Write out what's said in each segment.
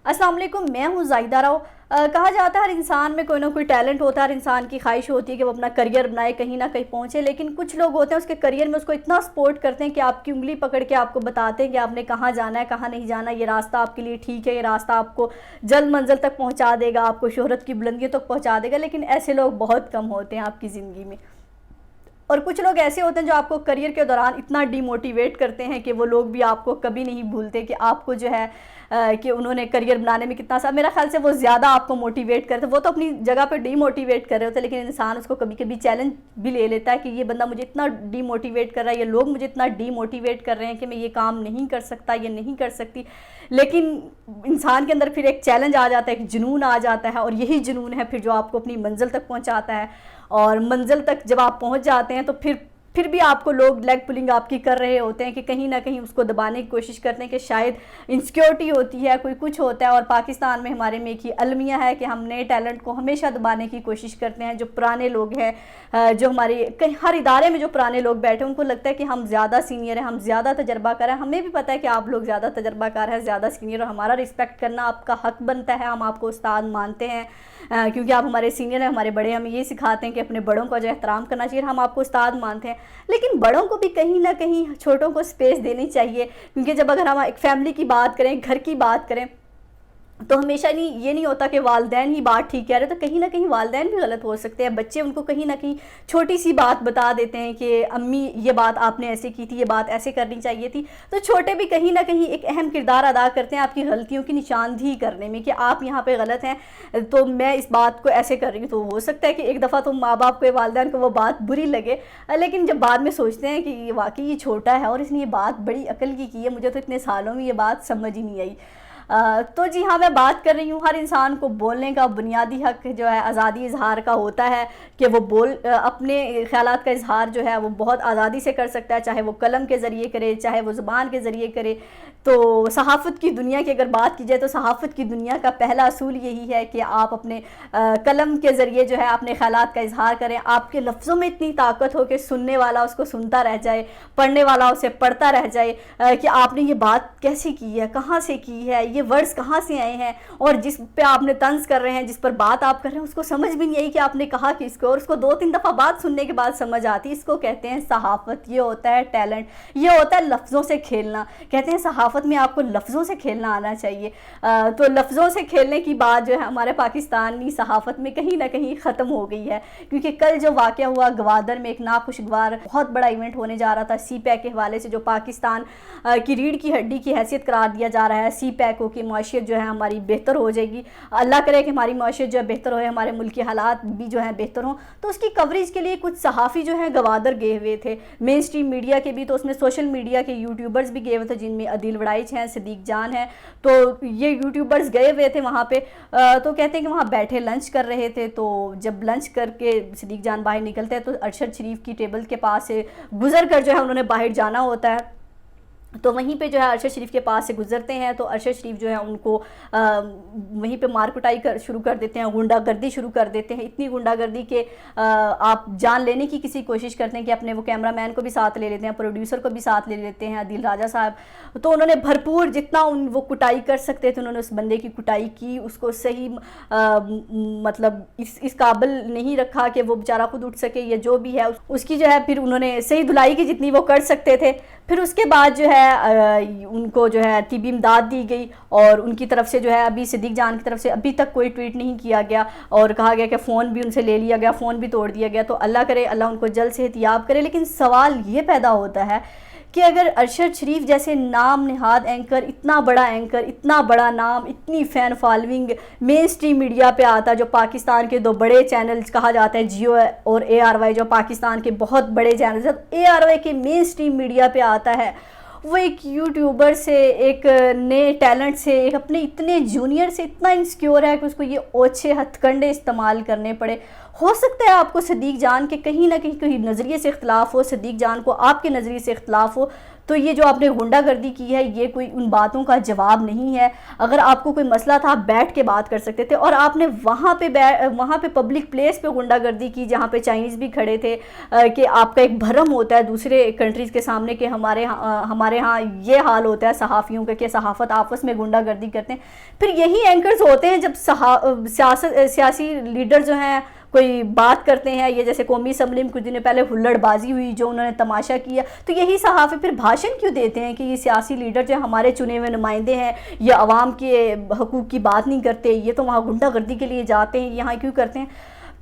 अस्सलाम वालेकुम, मैं हूँ ज़ाहिदा राव। कहा जाता है हर इंसान में कोई ना कोई टैलेंट होता है, हर इंसान की ख्वाहिश होती है कि वो अपना करियर बनाए, कहीं ना कहीं पहुँचे। लेकिन कुछ लोग होते हैं उसके करियर में उसको इतना सपोर्ट करते हैं कि आपकी उंगली पकड़ के आपको बताते हैं कि आपने कहाँ जाना है, कहाँ नहीं जाना, ये रास्ता आपके लिए ठीक है, ये रास्ता आपको जल्द मंजिल तक पहुँचा देगा, आपको शोहरत की बुलंदियों तक पहुँचा देगा। लेकिन ऐसे लोग बहुत कम होते हैं आपकी ज़िंदगी में। और कुछ लोग ऐसे होते हैं जो आपको करियर के दौरान इतना डीमोटिवेट करते हैं कि वो लोग भी आपको कभी नहीं भूलते कि आपको जो है कि उन्होंने करियर बनाने में कितना सा, मेरा ख्याल से वो ज़्यादा आपको मोटिवेट करते। वो तो अपनी जगह पे डीमोटिवेट कर रहे होते हैं, लेकिन इंसान उसको कभी कभी चैलेंज भी ले लेता है कि ये बंदा मुझे इतना डीमोटिवेट कर रहा है, ये लोग मुझे इतना डीमोटिवेट कर रहे हैं कि मैं ये काम नहीं कर सकता, ये नहीं कर सकती। लेकिन इंसान के अंदर फिर एक चैलेंज आ जाता है, एक जुनून आ जाता है, और यही जुनून है फिर जो आपको अपनी मंजिल तक पहुँचाता है। और मंजिल तक जब आप पहुँच जाते हैं तो फिर भी आपको लोग लेग पुलिंग आपकी कर रहे होते हैं कि कहीं ना कहीं उसको दबाने की कोशिश करते हैं कि शायद इनसिक्योरिटी होती है, कोई कुछ होता है। और पाकिस्तान में हमारे में एक ही अलमिया है कि हम नए टैलेंट को हमेशा दबाने की कोशिश करते हैं। जो पुराने लोग हैं, जो हमारे कहीं हर इदारे में जो पुराने लोग बैठे हैं, उनको लगता है कि हम ज़्यादा सीनियर हैं, हम ज़्यादा तजर्बाकार हैं। हमें भी पता है कि आप लोग ज़्यादा तजर्बाकार हैं, ज़्यादा सीनियर, और हमारा रिस्पेक्ट करना आपका हक बनता है। हम आपको उस्ताद मानते हैं क्योंकि आप हमारे सीनियर हैं, हमारे बड़े हमें ये सिखाते हैं कि अपने बड़ों का जो एहतराम करना चाहिए। हम आपको उस्ताद मानते हैं, लेकिन बड़ों को भी कहीं ना कहीं छोटों को स्पेस देनी चाहिए। क्योंकि जब अगर हम एक फैमिली की बात करें, घर की बात करें, तो हमेशा ये नहीं होता कि वालिदैन ही बात ठीक कह रहे, तो कहीं ना कहीं वालिदैन भी गलत हो सकते हैं। बच्चे उनको कहीं ना कहीं छोटी सी बात बता देते हैं कि अम्मी ये बात आपने ऐसे की थी, ये बात ऐसे करनी चाहिए थी। तो छोटे भी कहीं ना कहीं एक अहम किरदार अदा करते हैं आपकी गलतियों की निशानदही करने में कि आप यहाँ पे गलत हैं, तो मैं इस बात को ऐसे कर रही हूँ। तो हो सकता है कि एक दफ़ा तो माँ बाप को, वालिदैन को वो बात बुरी लगे, लेकिन जब बाद में सोचते हैं कि वाकई ये छोटा है और इसने ये बात बड़ी अकल की है, मुझे तो इतने सालों में ये बात समझ ही नहीं आई। तो जी हाँ, मैं बात कर रही हूँ, हर इंसान को बोलने का बुनियादी हक जो है आज़ादी इजहार का होता है कि वो अपने ख़यालात का इजहार जो है वो बहुत आज़ादी से कर सकता है, चाहे वो कलम के ज़रिए करे, चाहे वो ज़ुबान के ज़रिए करे। तो सहाफ़त की दुनिया की अगर बात की जाए तो सहाफ़त की दुनिया का पहला असूल यही है कि आप अपने कलम के ज़रिए जो है अपने ख़यालात का इजहार करें। आपके लफ्ज़ों में इतनी ताकत हो कि सुनने वाला उसको सुनता रह जाए, पढ़ने वाला उसे पढ़ता रह जाए कि आपने ये बात कैसे की है, कहाँ से की है, ये वर्ड्स कहाँ से आए हैं, और जिस पे आपने तंज कर रहे हैं, जिस पर बात आप कर रहे हैं, उसको समझ भी नहीं आई कि आपने कहा किसको, और उसको 2-3 दफ़ा बात सुनने के बाद समझ आती। इसको कहते हैं सहाफ़त। ये होता है टैलेंट, ये होता है लफ्ज़ों से खेलना। कहते हैं सहाफ़त में आपको लफ्ज़ों से खेलना आना चाहिए। तो लफ्ज़ों से खेलने की बात जो है हमारे पाकिस्तानी सहाफ़त में कहीं ना कहीं ख़त्म हो गई है। क्योंकि कल जो वाक़या हुआ गवादर में, एक नाखुशगवार बहुत बड़ा इवेंट होने जा रहा था CPEC के हवाले से, जो पाकिस्तान की रीढ़ की हड्डी की हैसियत करार दिया जा रहा है CPEC की मईशत जो है हमारी बेहतर हो जाएगी। अल्लाह करे कि हमारी मईशत जो है बेहतर हो, हमारे मुल्क के हालात भी जो है बेहतर हों। तो उसकी कवरेज के लिए कुछ सहाफ़ी जो हैं गवादर गए हुए थे, मेन स्ट्रीम मीडिया के भी, तो उसमें सोशल मीडिया के यूट्यूबर्स भी गए हुए थे, जिनमें अदील वड़ाइच हैं, सदीक जान है। तो ये यूट्यूबर्स गए हुए थे वहाँ पे। तो कहते हैं कि वहाँ बैठे लंच कर रहे थे। तो जब लंच करके सदीक जान बाहर निकलते हैं तो अरशद शरीफ की टेबल के पास से गुजर कर जो है उन्होंने बाहर जाना होता है। तो वहीं पे जो है अरशद शरीफ के पास से गुजरते हैं, तो अरशद शरीफ जो है उनको वहीं पे मार कुटाई शुरू कर देते हैं, गुंडागर्दी शुरू कर देते हैं। इतनी गुंडागर्दी के आप जान लेने की किसी कोशिश करते हैं कि अपने वो कैमरामैन को भी साथ ले लेते हैं, प्रोड्यूसर को भी साथ ले लेते हैं, अदील राजा साहब। तो उन्होंने भरपूर जितना वो कुटाई कर सकते थे उन्होंने उस बंदे की कुटाई की। उसको सही मतलब इस काबिल नहीं रखा कि वो बेचारा खुद उठ सके या जो भी है उसकी जो है फिर उन्होंने सही धुलाई की जितनी वो कर सकते थे। फिर उसके बाद जो है उनको जो है तिबी इमदाद दी गई, और उनकी तरफ से जो है अभी सदीक जान की तरफ से अभी तक कोई ट्वीट नहीं किया गया, और कहा गया कि फ़ोन भी उनसे ले लिया गया, फ़ोन भी तोड़ दिया गया। तो अल्लाह करे अल्लाह उनको जल्द से एहतियाब करे। लेकिन सवाल ये पैदा होता है कि अगर अरशद शरीफ जैसे नाम नहाद एंकर, इतना बड़ा एंकर, इतना बड़ा नाम, इतनी fan following main stream media पे आता, जो पाकिस्तान के 2 बड़े चैनल्स कहा जाता है जियो और ARY, जो पाकिस्तान के बहुत बड़े चैनल्स हैं, ARY के मेन स्ट्रीम मीडिया पे आता है, وہ ایک یوٹیوبر سے، ایک نئے ٹیلنٹ سے، ایک اپنے اتنے جونیئر سے اتنا انسیکیور ہے کہ اس کو یہ اوچھے ہتھ کنڈے استعمال کرنے پڑے. ہو سکتا ہے آپ کو صدیق جان کے کہیں نہ کہیں نظریے سے اختلاف ہو، صدیق جان کو آپ کے نظریے سے اختلاف ہو، تو یہ جو آپ نے غنڈہ گردی کی ہے یہ کوئی ان باتوں کا جواب نہیں ہے. اگر آپ کو کوئی مسئلہ تھا آپ بیٹھ کے بات کر سکتے تھے، اور آپ نے وہاں پہ پبلک پلیس پہ غنڈہ گردی کی جہاں پہ چائنیز بھی کھڑے تھے، کہ آپ کا ایک بھرم ہوتا ہے دوسرے کنٹریز کے سامنے کہ ہمارے ہاں یہ حال ہوتا ہے صحافیوں کا کہ صحافت آپس میں غنڈہ گردی کرتے ہیں. پھر یہی اینکرز ہوتے ہیں جب سیاسی لیڈر جو ہیں کوئی بات کرتے ہیں، یہ جیسے قومی اسمبلی میں کچھ دنوں پہلے ہلڑ بازی ہوئی جو انہوں نے تماشا کیا، تو یہی صحافی پھر بھاشن کیوں دیتے ہیں کہ یہ سیاسی لیڈر جو ہمارے چنے ہوئے نمائندے ہیں یہ عوام کے حقوق کی بات نہیں کرتے، یہ تو وہاں غنڈہ گردی کے لیے جاتے ہیں، یہاں کیوں کرتے ہیں.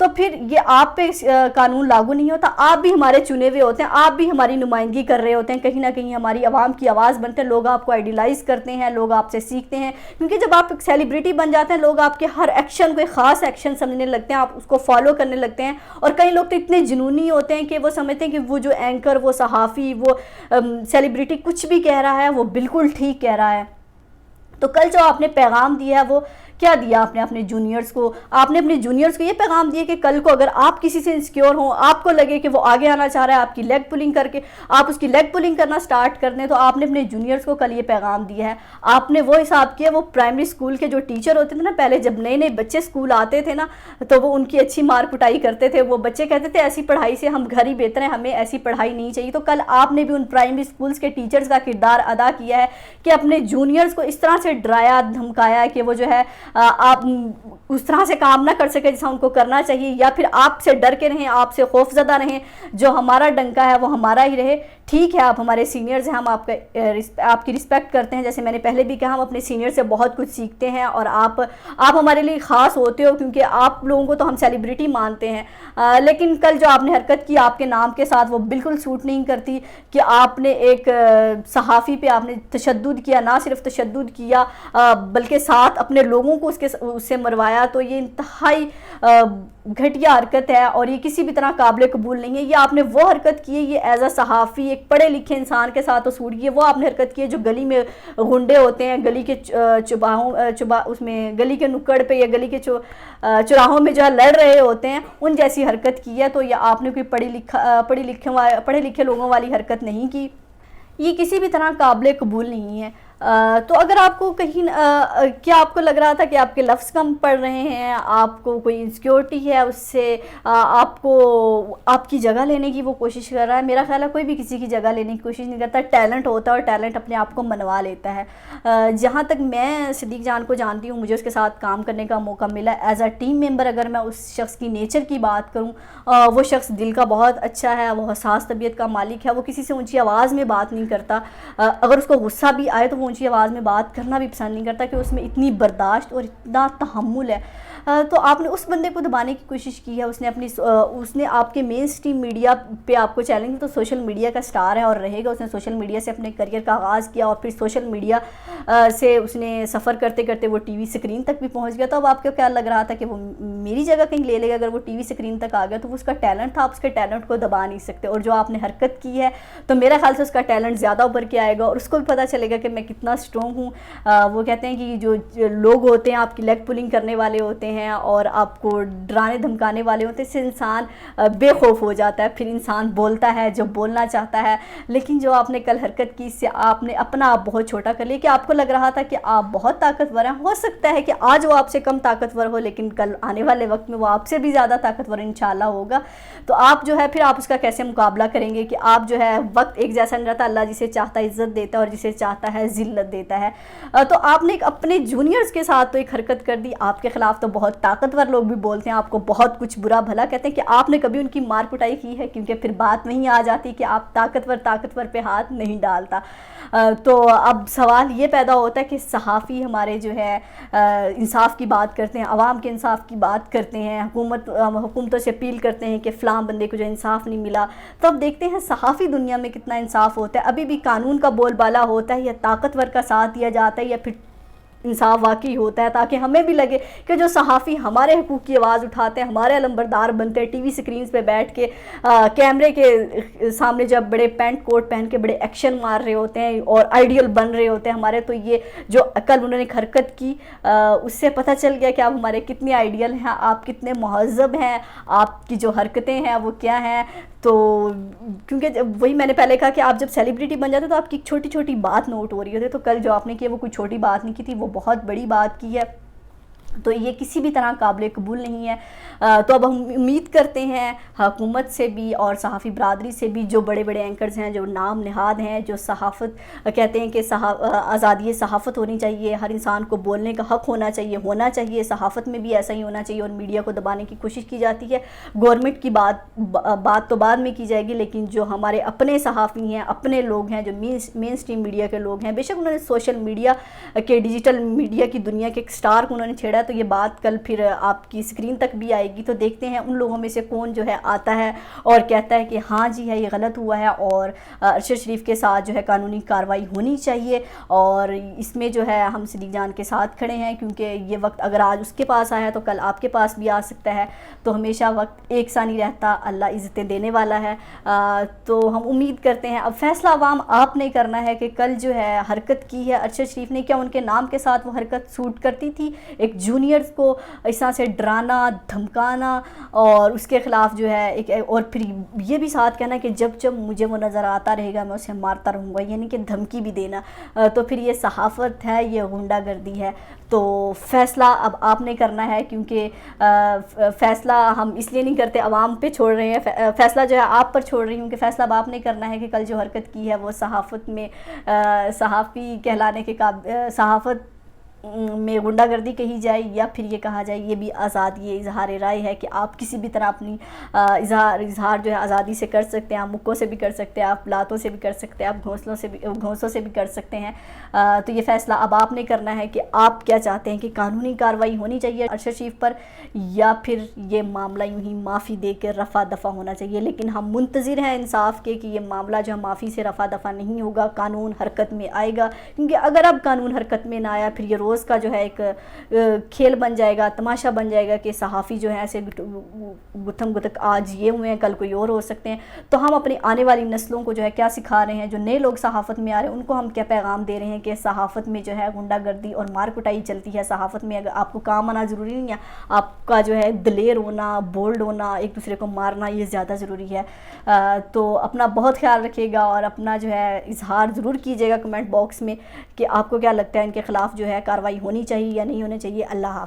تو پھر یہ آپ پہ قانون لاگو نہیں ہوتا. آپ بھی ہمارے چنے ہوئے ہوتے ہیں، آپ بھی ہماری نمائندگی کر رہے ہوتے ہیں، کہیں نہ کہیں ہماری عوام کی آواز بنتے ہیں، لوگ آپ کو آئیڈیلائز کرتے ہیں، لوگ آپ سے سیکھتے ہیں. کیونکہ جب آپ ایک سیلیبریٹی بن جاتے ہیں لوگ آپ کے ہر ایکشن کو ایک خاص ایکشن سمجھنے لگتے ہیں، آپ اس کو فالو کرنے لگتے ہیں. اور کئی لوگ تو اتنے جنونی ہوتے ہیں کہ وہ سمجھتے ہیں کہ وہ جو اینکر، وہ صحافی، وہ سیلیبریٹی کچھ بھی کہہ رہا ہے وہ بالکل ٹھیک کہہ رہا ہے. تو کل جو آپ نے پیغام دیا ہے وہ کیا دیا آپ نے اپنے جونیئرز کو؟ آپ نے اپنے جونیئرز کو یہ پیغام دیا کہ کل کو اگر آپ کسی سے انسیکیور ہوں، آپ کو لگے کہ وہ آگے آنا چاہ رہا ہے، آپ کی لیگ پولنگ کر کے آپ اس کی لیگ پولنگ کرنا سٹارٹ کر دیں، تو آپ نے اپنے جونیئرز کو کل یہ پیغام دیا ہے. آپ نے وہ حساب کیا، وہ پرائمری اسکول کے جو ٹیچر ہوتے تھے نا، پہلے جب نئے نئے بچے اسکول آتے تھے نا تو وہ ان کی اچھی مار پٹائی کرتے تھے، وہ بچے کہتے تھے ایسی پڑھائی سے ہم گھر ہی بہتر ہیں، ہمیں ایسی پڑھائی نہیں چاہیے. تو کل آپ نے بھی ان پرائمری اسکولز کے ٹیچرز کا کردار ادا کیا ہے کہ اپنے جونیئرز کو اس طرح سے ڈرایا دھمکایا کہ وہ جو ہے آپ اس طرح سے کام نہ کر سکے جیسا ان کو کرنا چاہیے، یا پھر آپ سے ڈر کے رہیں، آپ سے خوف زدہ رہیں، جو ہمارا ڈنکا ہے وہ ہمارا ہی رہے. ٹھیک ہے آپ ہمارے سینئرز ہیں، ہم آپ کی رسپیکٹ کرتے ہیں، جیسے میں نے پہلے بھی کہا ہم اپنے سینئر سے بہت کچھ سیکھتے ہیں، اور آپ ہمارے لیے خاص ہوتے ہو کیونکہ آپ لوگوں کو تو ہم سیلیبریٹی مانتے ہیں. لیکن کل جو آپ نے حرکت کی آپ کے نام کے ساتھ وہ بالکل سوٹ نہیں کرتی کہ آپ نے ایک صحافی پہ آپ نے تشدد کیا، نہ صرف تشدد کیا بلکہ ساتھ اپنے لوگوں کو اس سے مروایا. تو یہ انتہائی گھٹیا حرکت ہے اور یہ کسی بھی طرح قابل قبول نہیں ہے. یہ آپ نے وہ حرکت کی ہے، یہ ایز اے صحافی ایک پڑھے لکھے انسان کے ساتھ تو سوٹ کی ہے. وہ آپ نے حرکت کی ہے جو گلی میں غنڈے ہوتے ہیں، گلی کے اس میں گلی کے نکڑ پہ یا گلی کے چوراہوں میں جو ہے لڑ رہے ہوتے ہیں، ان جیسی حرکت کی ہے. تو یہ آپ نے کوئی پڑھے لکھے لوگوں والی حرکت نہیں کی، یہ کسی بھی طرح قابل قبول نہیں ہے. تو اگر آپ کو کہیں کیا آپ کو لگ رہا تھا کہ آپ کے لفظ کم پڑ رہے ہیں، آپ کو کوئی انسیکیورٹی ہے اس سے آپ کو آپ کی جگہ لینے کی وہ کوشش کر رہا ہے؟ میرا خیال ہے کوئی بھی کسی کی جگہ لینے کی کوشش نہیں کرتا. ٹیلنٹ ہوتا ہے اور ٹیلنٹ اپنے آپ کو منوا لیتا ہے. جہاں تک میں صدیق جان کو جانتی ہوں، مجھے اس کے ساتھ کام کرنے کا موقع ملا ایز اے ٹیم ممبر. اگر میں اس شخص کی نیچر کی بات کروں، وہ شخص دل کا بہت اچھا ہے، وہ حساس طبیعت کا مالک ہے، وہ کسی سے اونچی آواز میں بات نہیں کرتا. اگر اس کو غصہ بھی آئے تو وہ اونچی آواز میں بات کرنا بھی پسند نہیں کرتا کہ اس میں اتنی برداشت اور اتنا تحمل ہے. تو آپ نے اس بندے کو دبانے کی کوشش کی ہے. اس نے آپ کے مین اسٹریم میڈیا پہ آپ کو چیلنج، تو سوشل میڈیا کا سٹار ہے اور رہے گا. اس نے سوشل میڈیا سے اپنے کریئر کا آغاز کیا اور پھر سوشل میڈیا سے اس نے سفر کرتے کرتے وہ ٹی وی اسکرین تک بھی پہنچ گیا. تو اب آپ کو کیا لگ رہا تھا کہ وہ میری جگہ کہیں لے لے گا؟ اگر وہ ٹی وی اسکرین تک آ گیا تو وہ اس کا ٹیلنٹ تھا، آپ اس کے ٹیلنٹ کو دبا نہیں سکتے. اور جو آپ نے حرکت کی ہے تو میرا خیال سے اس کا ٹیلنٹ زیادہ ابھر کے آئے گا اور اس کو بھی پتہ چلے گا کہ میں کتنا اسٹرانگ ہوں. وہ کہتے ہیں کہ جو لوگ ہوتے ہیں آپ کی لیگ پولنگ کرنے والے ہوتے ہیں اور آپ کو ڈرانے دھمکانے والے ہوتے ہیں، اس سے انسان بے خوف ہو جاتا ہے، پھر انسان بولتا ہے جو بولنا چاہتا ہے. لیکن جو آپ نے کل حرکت کی، اس سے آپ نے اپنا آپ بہت چھوٹا کر لیا کہ آپ کو لگ رہا تھا کہ آپ بہت طاقتور ہیں. ہو سکتا ہے کہ آج وہ آپ سے کم طاقتور ہو لیکن کل آنے والے وقت میں وہ آپ سے بھی زیادہ طاقتور انشاءاللہ ہوگا. تو آپ جو ہے پھر آپ اس کا کیسے مقابلہ کریں گے کہ آپ جو ہے وقت ایک جیسا نہیں رہتا. اللہ جسے چاہتا ہے عزت دیتا ہے اور جسے چاہتا ہے ذلت دیتا ہے. تو آپ نے اپنے جونیئرز کے ساتھ تو ایک حرکت کر دی. آپ کے خلاف تو بہت طاقتور لوگ بھی بولتے ہیں، آپ کو بہت کچھ برا بھلا کہتے ہیں کہ آپ نے کبھی ان کی مار پٹائی کی ہے؟ کیونکہ پھر بات نہیں آ جاتی کہ آپ طاقتور پہ ہاتھ نہیں ڈالتا. تو اب سوال یہ پیدا ہوتا ہے کہ صحافی ہمارے جو ہے انصاف کی بات کرتے ہیں، عوام کے انصاف کی بات کرتے ہیں، حکومتوں سے اپیل کرتے ہیں کہ فلاں بندے کو جو انصاف نہیں ملا. تو اب دیکھتے ہیں صحافی دنیا میں کتنا انصاف ہوتا ہے. ابھی بھی قانون کا بول بالا ہوتا ہے یا طاقتور کا ساتھ دیا جاتا ہے یا پھر इंसाफ वाकई होता है, ताकि हमें भी लगे कि जो सहाफ़ी हमारे हकूक़ की आवाज़ उठाते हैं, हमारे अलंबरदार बनते हैं, टीवी स्क्रीन पे बैठ के कैमरे के सामने जब बड़े पैंट कोट पहन के बड़े एक्शन मार रहे होते हैं और आइडियल बन रहे होते हैं हमारे, तो ये जो कल उन्होंने एक हरकत की उससे पता चल गया कि आप हमारे कितने आइडियल हैं, आप कितने महज़ब हैं, आपकी जो हरकतें हैं वो क्या हैं। तो क्योंकि वही मैंने पहले कहा कि आप जब सेलिब्रिटी बन जाते हो तो आपकी छोटी छोटी बात नोट हो रही होती है, तो कल जो आपने किया वो कोई छोटी बात नहीं की थी, वो बहुत बड़ी बात की है, तो ये किसी भी तरह काबिल कबूल नहीं है। तो अब हम उम्मीद करते हैं हुकूमत से भी और सहाफ़ी बरादरी से भी, जो बड़े बड़े एंकर्स हैं, जो नाम नहाद हैं, जो सहाफ़त कहते हैं कि आज़ादी सहाफ़त होनी चाहिए, हर इंसान को बोलने का हक़ होना चाहिए, सहाफ़त में भी ऐसा ही होना चाहिए, और मीडिया को दबाने की कोशिश की जाती है। गवर्नमेंट की बात तो बाद में की जाएगी, लेकिन जो हमारे अपने सहाफ़ी हैं, अपने लोग हैं, जो मेन स्ट्रीम मीडिया के लोग हैं, बेशक उन्होंने सोशल मीडिया के, डिजिटल मीडिया की दुनिया के एक स्टार को उन्होंने छेड़ा, तो ये बात कल फिर आपकी स्क्रीन तक भी आएगी। तो देखते हैं उन लोगों में से कौन जो है आता है और कहता है कि हाँ जी है, ये गलत हुआ है और अरशद शरीफ के साथ जो है कानूनी कार्रवाई होनी चाहिए, और इसमें जो है हम सिद्दीक़ जान के साथ खड़े हैं, क्योंकि ये वक्त अगर आज उसके पास आया है तो कल आपके पास भी आ सकता है। तो हमेशा वक्त एक सा नहीं रहता, अल्लाह इज़्ज़तें देने वाला है। तो हम उम्मीद करते हैं, अब फैसला अवाम आपने करना है कि कल जो है हरकत की है अरशद शरीफ ने, क्या उनके नाम के साथ वो हरकत सूट करती थी? एक जूनियर्स को इस तरह से डराना, धमकाना और उसके ख़िलाफ़ जो है एक, और फिर ये भी साथ कहना कि जब जब मुझे वो नज़र आता रहेगा मैं उसे मारता रहूँगा, यानी कि धमकी भी देना, तो फिर ये सहाफ़त है, ये गुंडागर्दी है। तो फ़ैसला अब आपने करना है, क्योंकि फ़ैसला हम इसलिए नहीं करते, आवाम पे छोड़ रहे हैं, फ़ैसला जो है आप पर छोड़ रही हूँ कि फ़ैसला अब आपने करना है कि कल जो हरकत की है वो सहाफ़त में सहाफ़ी कहलाने के सहाफ़त में गुंडागर्दी कही जाए, या फिर ये कहा जाए ये भी आज़ादी, ये इजहार राय है कि आप किसी भी तरह अपनी इजहार जो है आज़ादी से कर सकते हैं, आप मुक्कों से भी कर सकते हैं, आप लातों से भी कर सकते हैं, आप घोंसलों से भी कर सकते हैं। तो ये फ़ैसला अब आपने करना है कि आप क्या चाहते हैं, कि कानूनी कार्रवाई होनी चाहिए अरशद शरीफ पर, या फिर ये मामला यूँ ही माफ़ी दे कर रफ़ा दफ़ा होना चाहिए। लेकिन हम मुंतज़िर हैं इंसाफ के कि ये मामला जो है माफ़ी से रफ़ा दफ़ा नहीं होगा, कानून हरकत में आएगा, क्योंकि अगर अब कानून हरकत में ना आया, फिर ये रोज़ का जो है एक खेल बन जाएगा, तमाशा बन जाएगा कि सहाफ़ी जो है ऐसे गुथम गुतक आज ये हुए हैं, कल कोई और हो सकते हैं। तो हम अपनी आने वाली नस्लों को जो है क्या सिखा रहे हैं, जो नए लोग सहाफ़त में आ रहे हैं उनको हम क्या पैगाम दे रहे हैं कि सहाफ़त में जो है गुंडागर्दी और मार कुटाई चलती है। सहाफ़त में अगर आपको काम आना ज़रूरी नहीं है, आपका जो है दिलेर होना, बोल्ड होना, एक दूसरे को मारना, ये ज़्यादा ज़रूरी है। तो अपना बहुत ख्याल रखिएगा और अपना जो है इजहार ज़रूर कीजिएगा कमेंट बॉक्स में कि आपको क्या लगता है इनके ख़िलाफ़ जो है कार्रवाई होनी चाहिए या नहीं होनी चाहिए। अल्लाह हाफ़िज़।